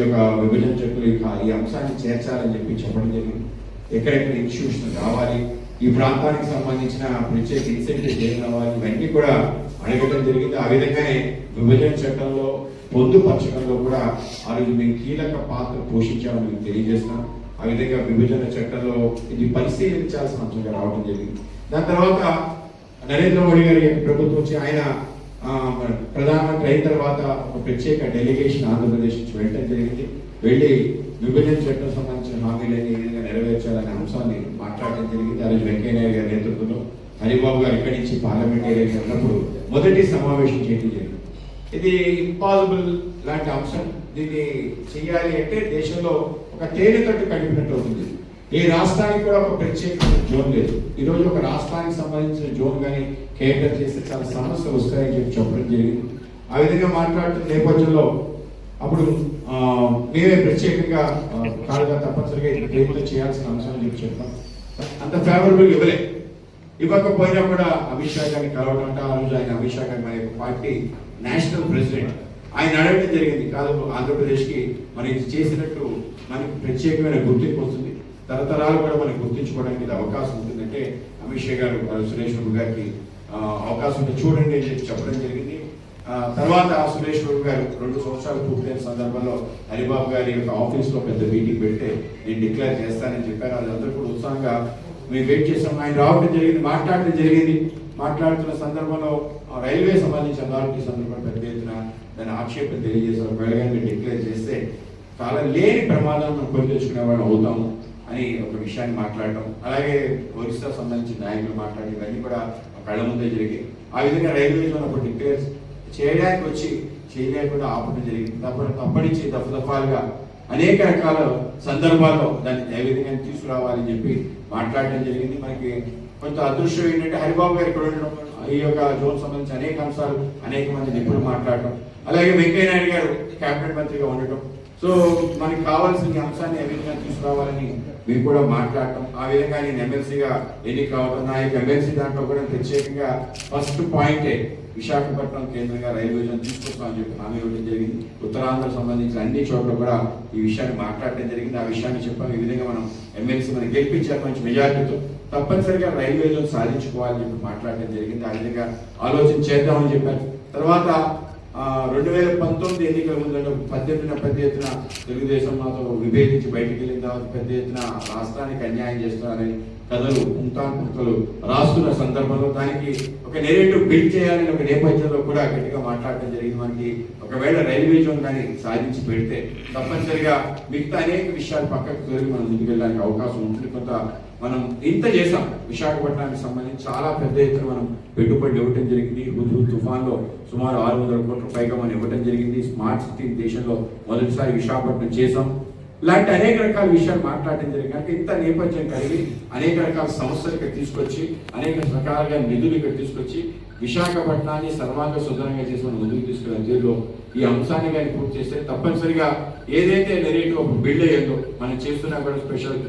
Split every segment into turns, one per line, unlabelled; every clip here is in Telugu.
యొక్క విభజన చట్టంలో ఈ అంశాన్ని చేర్చాలని చెప్పడం జరిగింది. ఎక్కడెక్కడ ఇన్స్టిట్యూషన్ రావాలి, ఈ ప్రాంతానికి సంబంధించిన ప్రత్యేక ఇన్సెంటివ్స్ ఏం కావాలి, ఇవన్నీ కూడా అడగడం జరిగింది. ఆ విధంగానే విభజన చట్టంలో పొందుపరచడంలో కూడా ఆ రోజు మేము కీలక పాత్ర పోషించామని మేము తెలియజేస్తున్నాం. ఆ విధంగా విభజన చట్టంలో ఇది పరిశీలించాల్సిన అంశంగా రావడం జరిగింది. దాని తర్వాత నరేంద్ర మోడీ గారి ప్రభుత్వం వచ్చి ఆయన ప్రధానమంత్రి అయిన తర్వాత ఒక ప్రత్యేక డెలిగేషన్ ఆంధ్రప్రదేశ్ నుంచి వెళ్ళడం జరిగింది. వెళ్ళి విభజన చట్టం సంబంధించిన హామీలన్నీ ఏ విధంగా నెరవేర్చాలనే అంశాన్ని మాట్లాడడం జరిగింది. ఆ రోజు వెంకయ్య నాయుడు గారి నేతృత్వంలో హరిబాబు గారు ఇక్కడి నుంచి పార్లమెంట్ ఏరియాకి వెళ్ళినప్పుడు మొదటి సమావేశం చేయడం జరిగింది. ఇది ఇంపాసిబుల్ లాంటి అంశం. దీన్ని చేయాలి అంటే దేశంలో ఒక తేనెతట్టు కలిపినట్టు అవుతుంది. ఏ రాష్ట్రానికి కూడా ఒక ప్రత్యేకమైన జోన్ లేదు. ఈరోజు ఒక రాష్ట్రానికి సంబంధించిన జోన్ కానీ కేటర్ చేస్తే చాలా సమస్యలు వస్తాయని చెప్పడం జరిగింది. ఆ విధంగా మాట్లాడుతున్న నేపథ్యంలో అప్పుడు మేమే ప్రత్యేకంగా కాదుగా తప్పనిసరిగా ప్రయత్నం చేయాల్సిన అంశం అని చెప్పాం. అంత ఫేవరబుల్ ఇవ్వకపోయినా కూడా అమిత్ షా గారిని కలవడం అంటే ఆ రోజు ఆయన అమిత్ షా గారి మన పార్టీ నేషనల్ ప్రెసిడెంట్ ఆయన అడగడం జరిగింది. కాదు ఆంధ్రప్రదేశ్కి మనకి చేసినట్టు మనకి ప్రత్యేకమైన గుర్తింపు వస్తుంది, తరతరాలు కూడా మనకి గుర్తించుకోవడానికి అవకాశం ఉంటుందంటే అమిత్ షా గారు సురేష్ బాబు గారికి అవకాశం ఉంటే చూడండి అని చెప్పడం జరిగింది. తర్వాత సురేష్ బాబు గారు 2 సంవత్సరాలు పూర్తయిన సందర్భంలో హరిబాబు గారి యొక్క ఆఫీస్లో పెద్ద మీటింగ్ పెడితే నేను డిక్లేర్ చేస్తానని చెప్పారు. వాళ్ళందరూ కూడా ఉత్సాహంగా మేము వెయిట్ చేసాం. ఆయన రావడం జరిగింది, మాట్లాడడం జరిగింది. మాట్లాడుతున్న సందర్భంలో రైల్వే సంబంధించిన అథారిటీ సందర్భంలో పెద్ద ఎత్తున దాన్ని ఆక్షేపం తెలియజేశారు. ఒకవేళ మీరు డిక్లేర్ చేస్తే చాలా లేని ప్రమాదం మనం కొని తెచ్చుకునే వాళ్ళు అవుతాము అని ఒక విషయాన్ని మాట్లాడటం, అలాగే ఒరిస్సా సంబంధించిన నాయకులు మాట్లాడి ఇవన్నీ కూడా కళ్ళ ముందే జరిగాయి. ఆ విధంగా రైల్వే జోన్ అప్పుడు డిక్లేర్ చేయడానికి వచ్చి చేయలేకుండా ఆపడం జరిగింది. అప్పటి నుంచి దఫాలుగా అనేక రకాల సందర్భాల్లో దాన్ని ఏ విధంగా తీసుకురావాలని చెప్పి మాట్లాడడం జరిగింది. మనకి కొంత అదృష్టం ఏంటంటే హరిబాబు గారు ఇక్కడ ఉండడం, ఈ యొక్క జోన్ సంబంధించి అనేక అంశాలు అనేక మంది నిపుణులు మాట్లాడటం, అలాగే వెంకయ్య నాయుడు గారు కేబినెట్ మంత్రిగా ఉండటం. సో మనకి కావాల్సిన అంశాన్ని ఏ విధంగా తీసుకురావాలని మేము కూడా మాట్లాడటం. ఆ విధంగా నేను ఎమ్మెల్సీగా ఎన్నిక కావడం, నా యొక్క ఎమ్మెల్సీ దాంట్లో కూడా ప్రత్యేకంగా ఫస్ట్ పాయింటే విశాఖపట్నం కేంద్రంగా రైల్వే జోన్ తీసుకొస్తామని చెప్పి హామీ ఇవ్వడం జరిగింది. ఉత్తరాంధ్ర సంబంధించిన అన్ని చోట్ల కూడా ఈ విషయాన్ని మాట్లాడటం జరిగింది. ఆ విషయాన్ని చెప్పాము. ఈ విధంగా మనం ఎమ్మెల్సీ మనం గెలిపించారు మంచి మెజార్టీతో, తప్పనిసరిగా రైల్వే జోన్ సాధించుకోవాలని చెప్పి మాట్లాడటం జరిగింది. ఆ విధంగా ఆలోచన చేద్దామని చెప్పారు. తర్వాత 2019 ఎన్నికల ముందు 18 పెద్ద ఎత్తున తెలుగుదేశం మాతో విభేదించి బయటికి వెళ్ళిన తర్వాత పెద్ద ఎత్తున రాష్ట్రానికి అన్యాయం చేస్తున్నారని కథలు పుంతాలు రాస్తున్న సందర్భంలో దానికి ఒక నెరేటివ్ బిల్డ్ చేయాలని ఒక నేపథ్యంలో కూడా గట్టిగా మాట్లాడటం జరిగింది. మనకి ఒకవేళ రైల్వే జోన్ కానీ సాధించి పెడితే తప్పనిసరిగా మిగతా అనేక విషయాలు పక్కకు తొలగి మనం ముందుకు వెళ్ళడానికి అవకాశం ఉంటుంది. కొంత మనం ఇంత చేసాం. విశాఖపట్నానికి సంబంధించి చాలా పెద్ద ఎత్తున మనం పెట్టుబడులు ఇవ్వడం జరిగింది. హుద్హుద్ తుఫాన్లో సుమారు 600 కోట్ల పైగా మనం ఇవ్వడం జరిగింది. స్మార్ట్ సిటీ దేశంలో మొదటిసారి విశాఖపట్నం చేసాం. ఇలాంటి అనేక రకాల విషయాలు మాట్లాడటం జరిగింది. కనుక ఇంత నేపథ్యం కలిగి అనేక రకాల సమస్యలు ఇక్కడ తీసుకొచ్చి అనేక రకాలుగా నిధులు ఇక్కడ తీసుకొచ్చి విశాఖపట్నాన్ని సర్వాంగ సుందరంగా చేసి మనం ముందుకు తీసుకునే తీరులో ఈ అంశాన్ని కానీ పూర్తి చేస్తే తప్పనిసరిగా ఏదైతే నెరేటివ్ ఒక బిల్డ్ అయ్యేదో మనం చేస్తున్నా కూడా స్పెషల్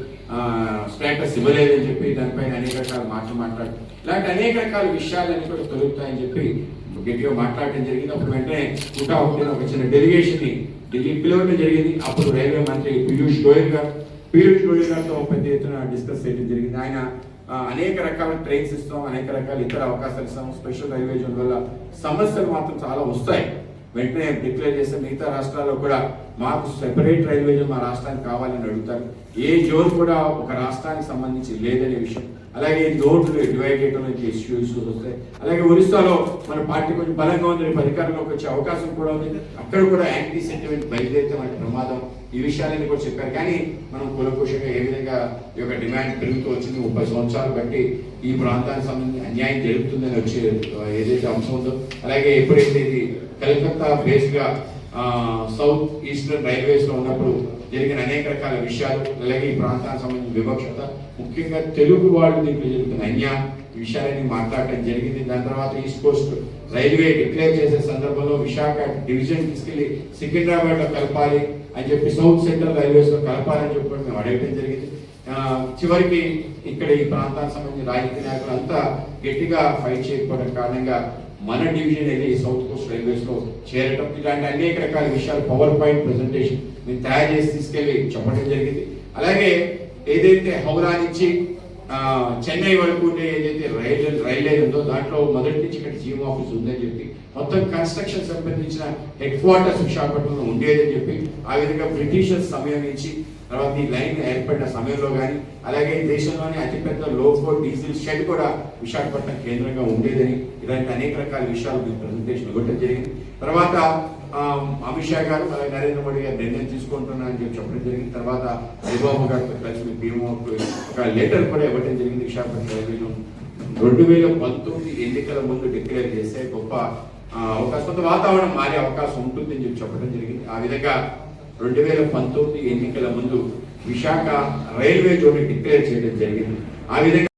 స్టేటస్ ఇవ్వలేదని చెప్పి దానిపైన అనేక రకాల మాట్లాడు ఇలాంటి అనేక రకాల విషయాలన్నీ కూడా తొలుగుతాయని చెప్పి గట్టిగా మాట్లాడటం జరిగింది. అప్పుడు వెంటనే ఒక చిన్న డెలిగేషన్ ని ఢిల్లీ పిలవడం జరిగింది. అప్పుడు రైల్వే మంత్రి పీయూష్ గోయల్ గారితో పెద్ద ఎత్తున డిస్కస్ చేయడం జరిగింది. ఆయన అనేక రకాల ట్రైన్స్ ఇస్తాం, అనేక రకాల ఇతర అవకాశాలు ఇస్తాం. స్పెషల్ రైల్వే జోన్ వల్ల సమస్యలు మాత్రం చాలా వస్తాయి. వెంటనే డిక్లేర్ చేస్తే మిగతా రాష్ట్రాల్లో కూడా మాకు సెపరేట్ రైల్వే జోన్ మా రాష్ట్రానికి కావాలని అడుగుతారు. ఏ జోన్ కూడా ఒక రాష్ట్రానికి సంబంధించి లేదనే విషయం, అలాగే రోడ్లు డివైడ్ చేయడంలో ఇష్యూస్ వస్తాయి. అలాగే ఒరిస్సాలో మన పార్టీ కొంచెం బలంగా ఉంది, అధికారంలోకి వచ్చే అవకాశం కూడా ఉంది. అక్కడ కూడా యాంటీ సెంటిమెంట్ బయలుదేరితే మనకి ప్రమాదం. ఈ విషయాలన్నీ కూడా చెప్పారు. కానీ మనం కులకోశంగా ఏ విధంగా ఈ యొక్క డిమాండ్ పెరుగుతూ వచ్చింది 30 సంవత్సరాలు బట్టి ఈ ప్రాంతానికి సంబంధించి అన్యాయం జరుగుతుందని వచ్చే ఏదైతే అంశం ఉందో, అలాగే ఎప్పుడైతే ఇది కలకత్తా బేస్ గా సౌత్ ఈస్టర్న్ రైల్వేస్ లో ఉన్నప్పుడు జరిగిన అనేక రకాల విషయాలు, అలాగే ఈ ప్రాంతానికి సంబంధించిన వివక్షత, ముఖ్యంగా తెలుగు వాళ్ళు దీంట్లో జరుగుతున్న అన్యాయం, ఈ విషయాలన్నీ మాట్లాడటం జరిగింది. దాని తర్వాత ఈస్ట్ కోస్ట్ రైల్వే డిక్లేర్ చేసే సందర్భంలో విశాఖ డివిజన్ తీసుకెళ్లి సికింద్రాబాద్ లో కలపాలి అని చెప్పి సౌత్ సెంట్రల్ రైల్వేస్ లో కలపాలని చెప్పి మేము అడగటం జరిగింది. చివరికి ఇక్కడ ఈ ప్రాంతానికి సంబంధించిన రాజకీయ నాయకులు అంతా గట్టిగా ఫైట్ చేయకపోవడం కారణంగా మన డివిజన్ వెళ్ళి సౌత్ కోస్ట్ రైల్వేస్ లో చేరటం, ఇలాంటి అనేక రకాల విషయాలు పవర్ పాయింట్ ప్రెజెంటేషన్ మేము తయారు చేసి తీసుకెళ్లి చెప్పడం జరిగింది. అలాగే ఏదైతే హౌరా నుంచి చెన్నై వరకు ఉండే ఏదైతే రైల్వే ఉందో దాంట్లో మొదటి నుంచి ఇక్కడ జీఎం ఆఫీస్ ఉందని చెప్పి, మొత్తం కన్స్ట్రక్షన్ సంబంధించిన హెడ్ క్వార్టర్స్ విశాఖపట్నంలో ఉండేదని చెప్పి, ఆ విధంగా బ్రిటిషర్స్ సమయం నుంచి తర్వాత ఈ లైన్ ఏర్పడిన సమయంలో కానీ, అలాగే దేశంలోనే అతిపెద్ద లోకో డీజిల్ షెడ్ కూడా విశాఖపట్నం కేంద్రంగా ఉండేదని, ఇలాంటి అనేక రకాల విషయాలు మీకు ప్రెజెంటేషన్ ఇవ్వడం జరిగింది. తర్వాత అమిత్ షా గారు అలాగే నరేంద్ర మోడీ గారు నిర్ణయం తీసుకుంటున్నారని చెప్పి చెప్పడం జరిగింది. తర్వాత హరిబాబు గారితో కలిసి భీమో ఒక లెటర్ కూడా ఇవ్వడం జరిగింది. విశాఖపట్నం రైల్వేలో 2019 ఎన్నికల ముందు డిక్లేర్ చేస్తే గొప్ప అవకాశం, కొంత వాతావరణం మారే అవకాశం ఉంటుందని చెప్పి చెప్పడం జరిగింది. ఆ విధంగా 2019 ఎన్నికల ముందు విశాఖ రైల్వే జోన్ డిక్లేర్ చేయడం జరిగింది. ఆ విధంగా